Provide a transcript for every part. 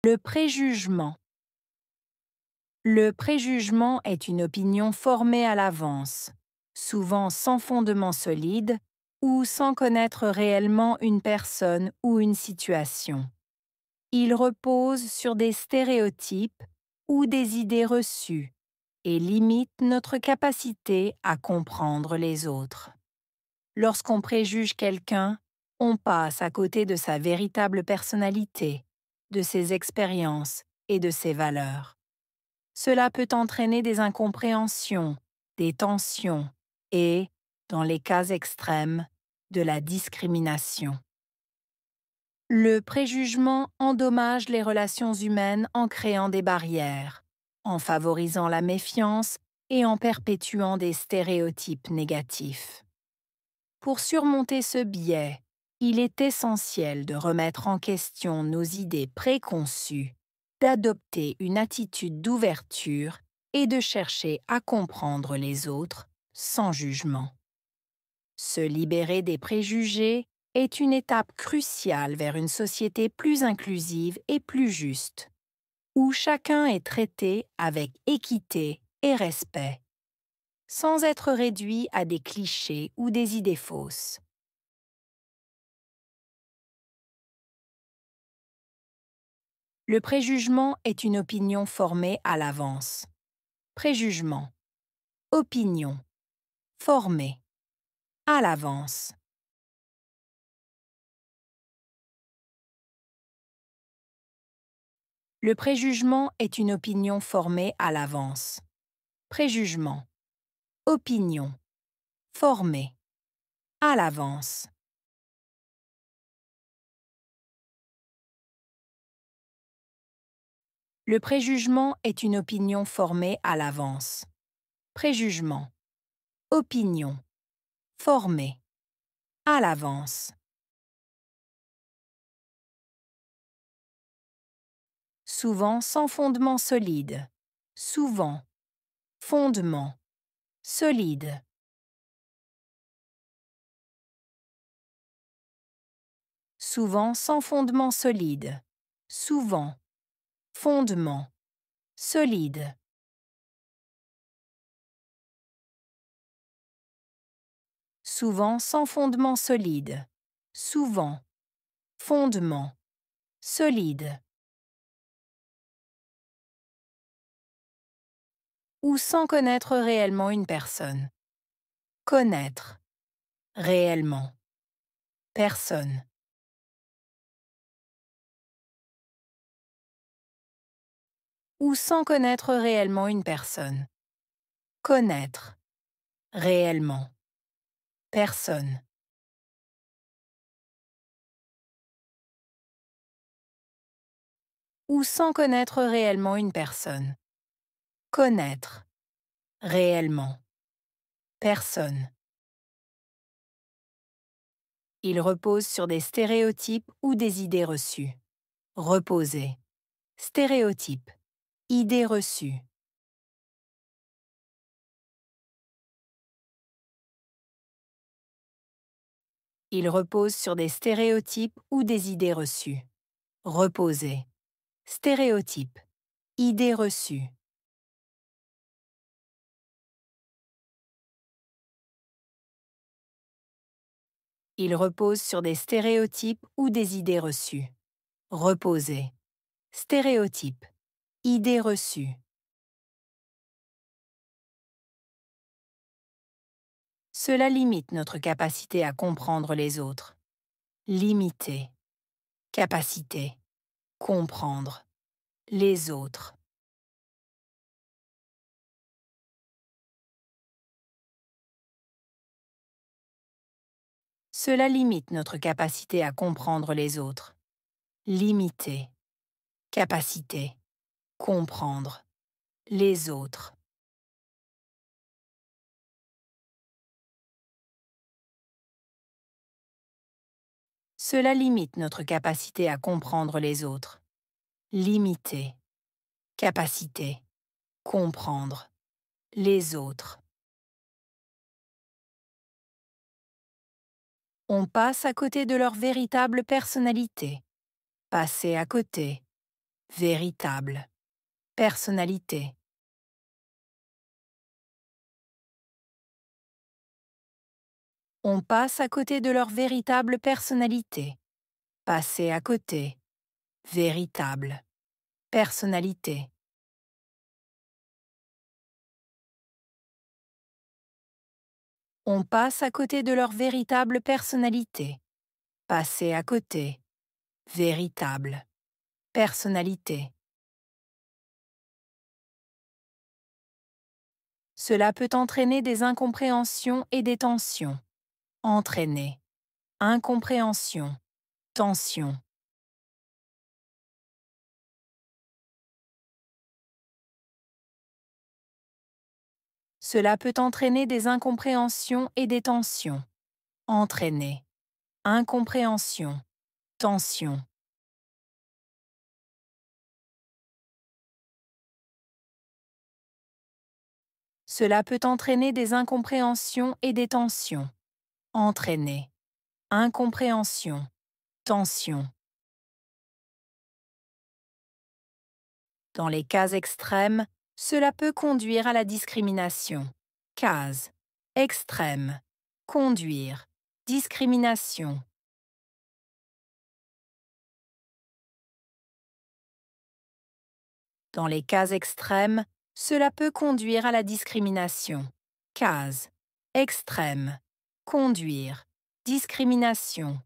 Le préjugement. Le préjugement est une opinion formée à l'avance, souvent sans fondement solide ou sans connaître réellement une personne ou une situation. Il repose sur des stéréotypes ou des idées reçues et limite notre capacité à comprendre les autres. Lorsqu'on préjuge quelqu'un, on passe à côté de sa véritable personnalité, de ses expériences et de ses valeurs. Cela peut entraîner des incompréhensions, des tensions et, dans les cas extrêmes, de la discrimination. Le préjugement endommage les relations humaines en créant des barrières, en favorisant la méfiance et en perpétuant des stéréotypes négatifs. Pour surmonter ce biais, il est essentiel de remettre en question nos idées préconçues, d'adopter une attitude d'ouverture et de chercher à comprendre les autres sans jugement. Se libérer des préjugés est une étape cruciale vers une société plus inclusive et plus juste, où chacun est traité avec équité et respect, sans être réduit à des clichés ou des idées fausses. Le préjugement est une opinion formée à l'avance. Préjugement. Opinion. Formée. À l'avance. Le préjugement est une opinion formée à l'avance. Préjugement. Opinion. Formée. À l'avance. Le préjugement est une opinion formée à l'avance. Préjugement. Opinion. Formée. À l'avance. Souvent sans fondement solide. Souvent. Fondement. Solide. Souvent sans fondement solide. Souvent. Fondement. Solide. Souvent sans fondement solide. Souvent. Fondement. Solide. Ou sans connaître réellement une personne. Connaître. Réellement. Personne. Ou sans connaître réellement une personne. Connaître. Réellement. Personne. Ou sans connaître réellement une personne. Connaître. Réellement. Personne. Il repose sur des stéréotypes ou des idées reçues. Reposer. Stéréotype. Idée reçue. Il repose sur des stéréotypes ou des idées reçues. Reposer. Stéréotype. Idée reçue. Il repose sur des stéréotypes ou des idées reçues. Reposer. Stéréotype. Idée reçue. Cela limite notre capacité à comprendre les autres. Limiter. Capacité. Comprendre. Les autres. Cela limite notre capacité à comprendre les autres. Limiter. Capacité. Comprendre. Les autres. Cela limite notre capacité à comprendre les autres. Limiter. Capacité. Comprendre. Les autres. On passe à côté de leur véritable personnalité. Passer à côté. véritable, personnalité. On passe à côté de leur véritable personnalité. Passer à côté, véritable, personnalité. On passe à côté de leur véritable personnalité. Passer à côté, véritable, personnalité. Cela peut entraîner des incompréhensions et des tensions. Entraîner, incompréhension, tension. Cela peut entraîner des incompréhensions et des tensions. Entraîner, incompréhension, tension. Cela peut entraîner des incompréhensions et des tensions. Entraîner, incompréhension, tension. Dans les cas extrêmes, cela peut conduire à la discrimination. Case. Extrême. Conduire. Discrimination. Dans les cas extrêmes, cela peut conduire à la discrimination. Case. Extrême. Conduire. Discrimination.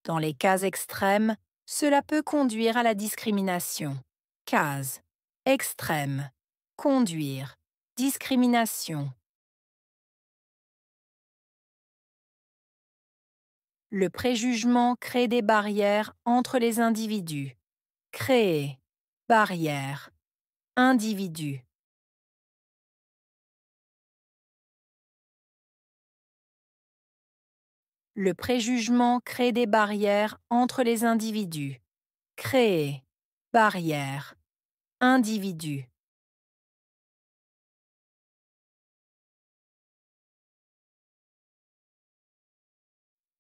Dans les cas extrêmes, cela peut conduire à la discrimination. Case. Extrême. Conduire. Discrimination. Le préjugement crée des barrières entre les individus. Créer. Barrière. Individu. Le préjugement crée des barrières entre les individus. Créer. Barrière. Individu.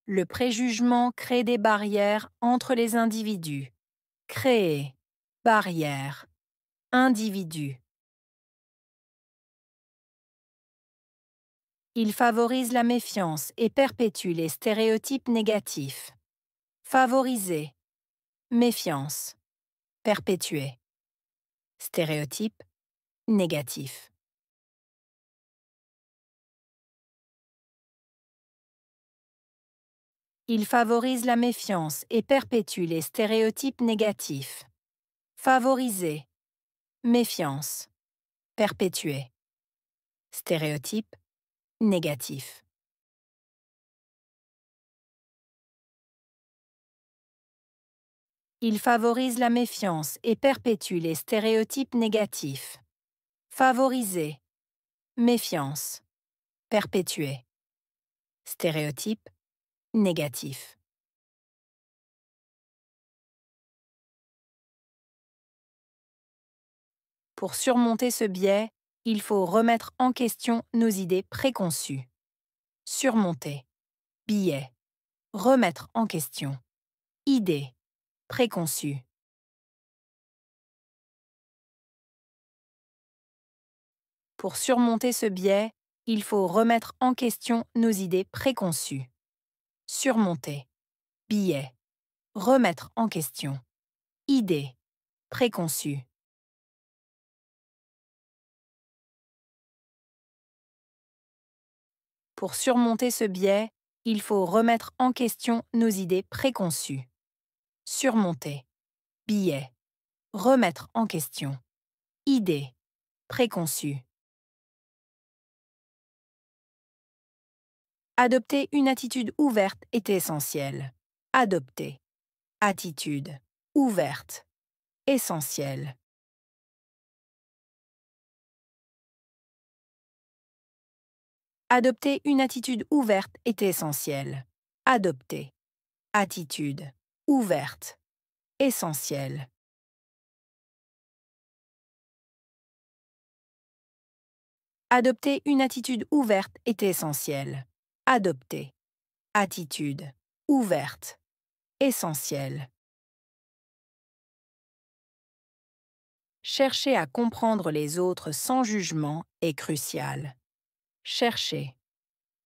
Le préjugement crée des barrières entre les individus. Créer. Barrière. Individu. Il favorise la méfiance et perpétue les stéréotypes négatifs. Favoriser. Méfiance. Perpétuer. Stéréotype. Négatif. Il favorise la méfiance et perpétue les stéréotypes négatifs. Favoriser. Méfiance. Perpétuer. Stéréotype. Négatif. Il favorise la méfiance et perpétue les stéréotypes négatifs. Favoriser. Méfiance. Perpétuer. Stéréotype. Négatif. Pour surmonter ce biais, il faut remettre en question nos idées préconçues. Surmonter. Biais. Remettre en question. Idée. Préconçue. Pour surmonter ce biais, il faut remettre en question nos idées préconçues. Surmonter. Biais. Remettre en question. Idée. Préconçue. Pour surmonter ce biais, il faut remettre en question nos idées préconçues. Surmonter. Biais. Remettre en question. Idée. Préconçue. Adopter une attitude ouverte est essentiel. Adopter. Attitude. Ouverte. Essentiel. Adopter une attitude ouverte est essentiel. Adopter. Attitude. Ouverte. Essentiel. Adopter une attitude ouverte est essentiel. adopter, attitude, ouverte, essentiel. Chercher à comprendre les autres sans jugement est crucial. Chercher,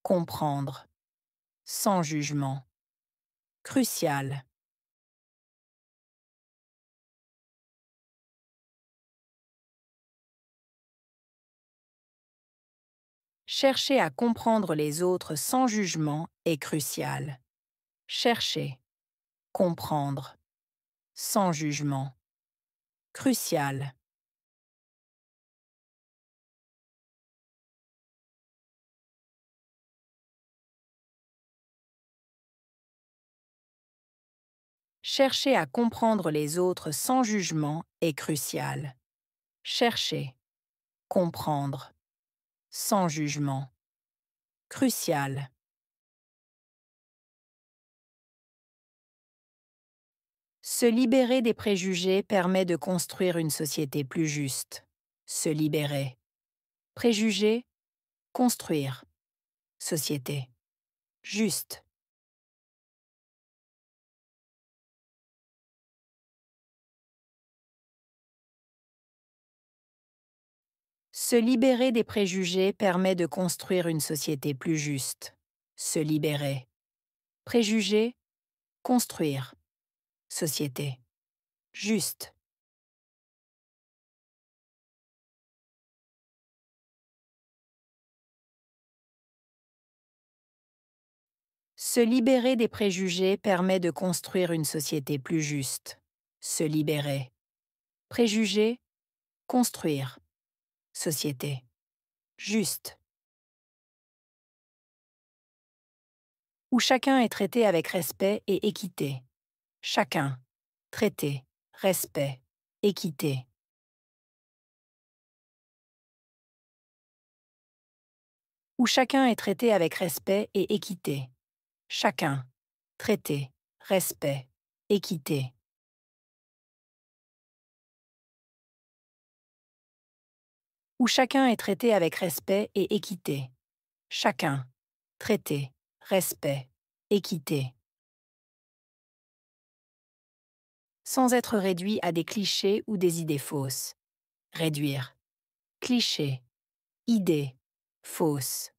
comprendre, sans jugement. Crucial. Chercher à comprendre les autres sans jugement est crucial. Chercher, comprendre, sans jugement. Crucial. Chercher à comprendre les autres sans jugement est crucial. Chercher, comprendre, sans jugement. Crucial. Se libérer des préjugés permet de construire une société plus juste. Se libérer. Préjugés, construire. Société. Juste. Se libérer des préjugés permet de construire une société plus juste. Se libérer. Préjugés, construire. Société. Juste. Se libérer des préjugés permet de construire une société plus juste. Se libérer. Préjugés, construire. Société. Juste. Où chacun est traité avec respect et équité. Chacun. Traité. Respect. Équité. Où chacun est traité avec respect et équité. Chacun. Traité. Respect. Équité. Où chacun est traité avec respect et équité. Chacun. Traité. Respect. Équité. Sans être réduit à des clichés ou des idées fausses. Réduire. Cliché. Idée. Fausse.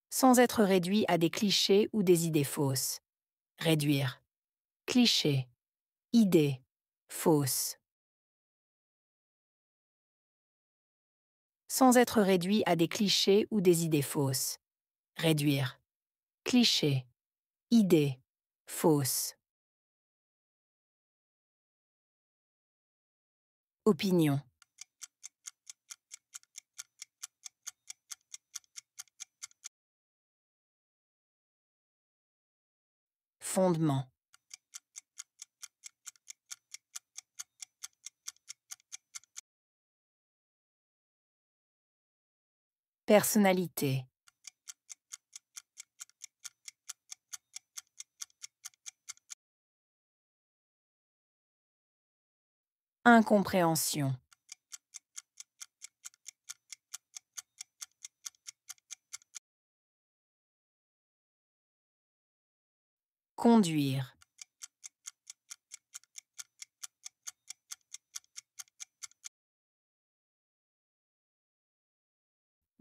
Sans être réduit à des clichés ou des idées fausses. Réduire. Cliché. Idée. Fausse. Sans être réduit à des clichés ou des idées fausses. Réduire. Cliché. Idée. Fausse. Opinion. Fondement. Personnalité. Incompréhension. Conduire.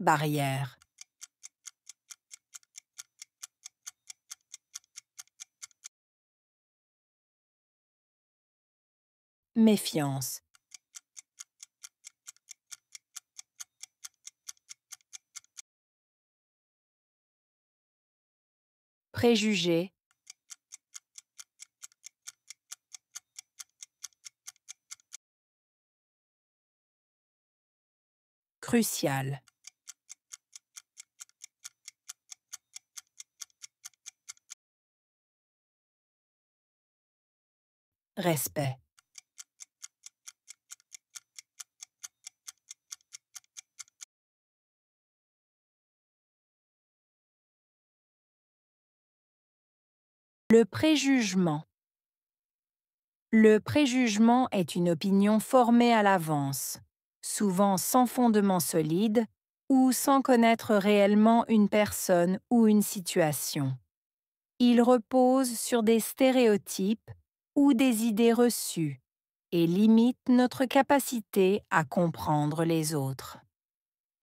Barrière. Méfiance. Préjugé. Crucial. Respect. Le préjugement. Le préjugement est une opinion formée à l'avance, souvent sans fondement solide ou sans connaître réellement une personne ou une situation. Il repose sur des stéréotypes ou des idées reçues et limite notre capacité à comprendre les autres.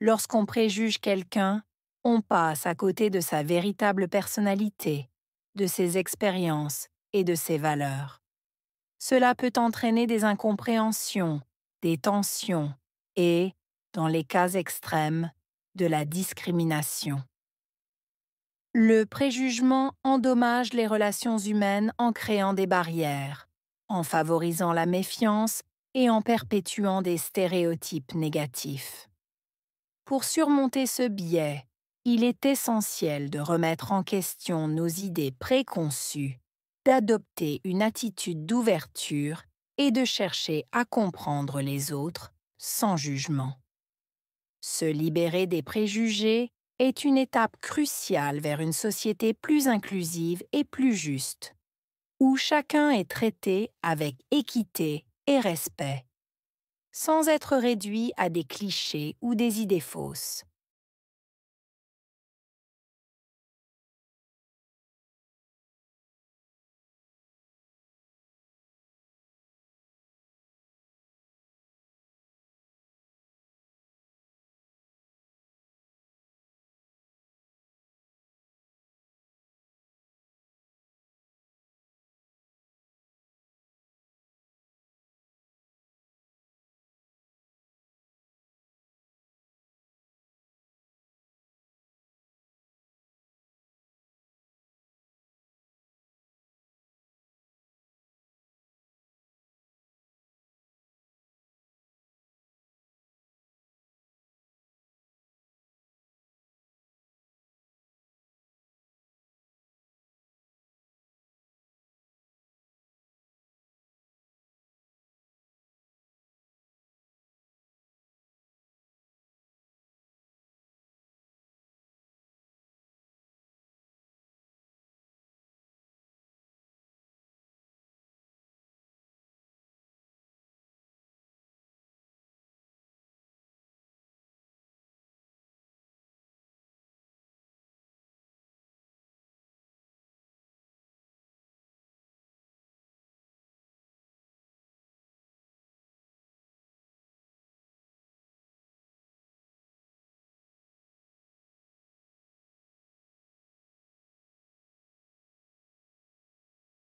Lorsqu'on préjuge quelqu'un, on passe à côté de sa véritable personnalité, de ses expériences et de ses valeurs. Cela peut entraîner des incompréhensions, des tensions et, dans les cas extrêmes, de la discrimination. Le préjugement endommage les relations humaines en créant des barrières, en favorisant la méfiance et en perpétuant des stéréotypes négatifs. Pour surmonter ce biais, il est essentiel de remettre en question nos idées préconçues, d'adopter une attitude d'ouverture et de chercher à comprendre les autres sans jugement. Se libérer des préjugés est une étape cruciale vers une société plus inclusive et plus juste, où chacun est traité avec équité et respect, sans être réduit à des clichés ou des idées fausses.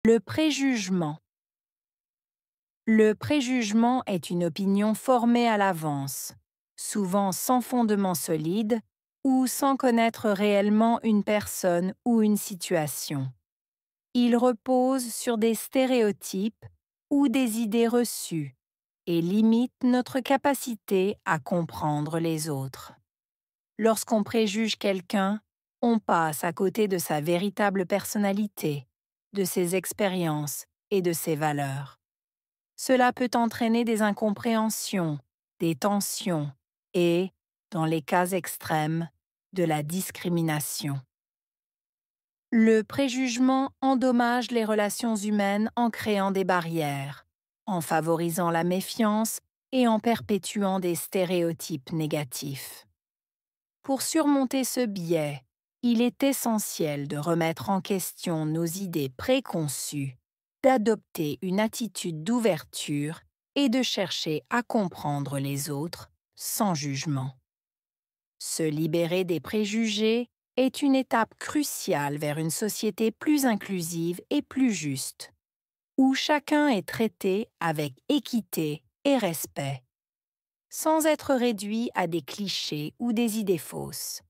Le préjugement. Le préjugement est une opinion formée à l'avance, souvent sans fondement solide ou sans connaître réellement une personne ou une situation. Il repose sur des stéréotypes ou des idées reçues et limite notre capacité à comprendre les autres. Lorsqu'on préjuge quelqu'un, on passe à côté de sa véritable personnalité, de ses expériences et de ses valeurs. Cela peut entraîner des incompréhensions, des tensions et, dans les cas extrêmes, de la discrimination. Le préjugement endommage les relations humaines en créant des barrières, en favorisant la méfiance et en perpétuant des stéréotypes négatifs. Pour surmonter ce biais, il est essentiel de remettre en question nos idées préconçues, d'adopter une attitude d'ouverture et de chercher à comprendre les autres sans jugement. Se libérer des préjugés est une étape cruciale vers une société plus inclusive et plus juste, où chacun est traité avec équité et respect, sans être réduit à des clichés ou des idées fausses.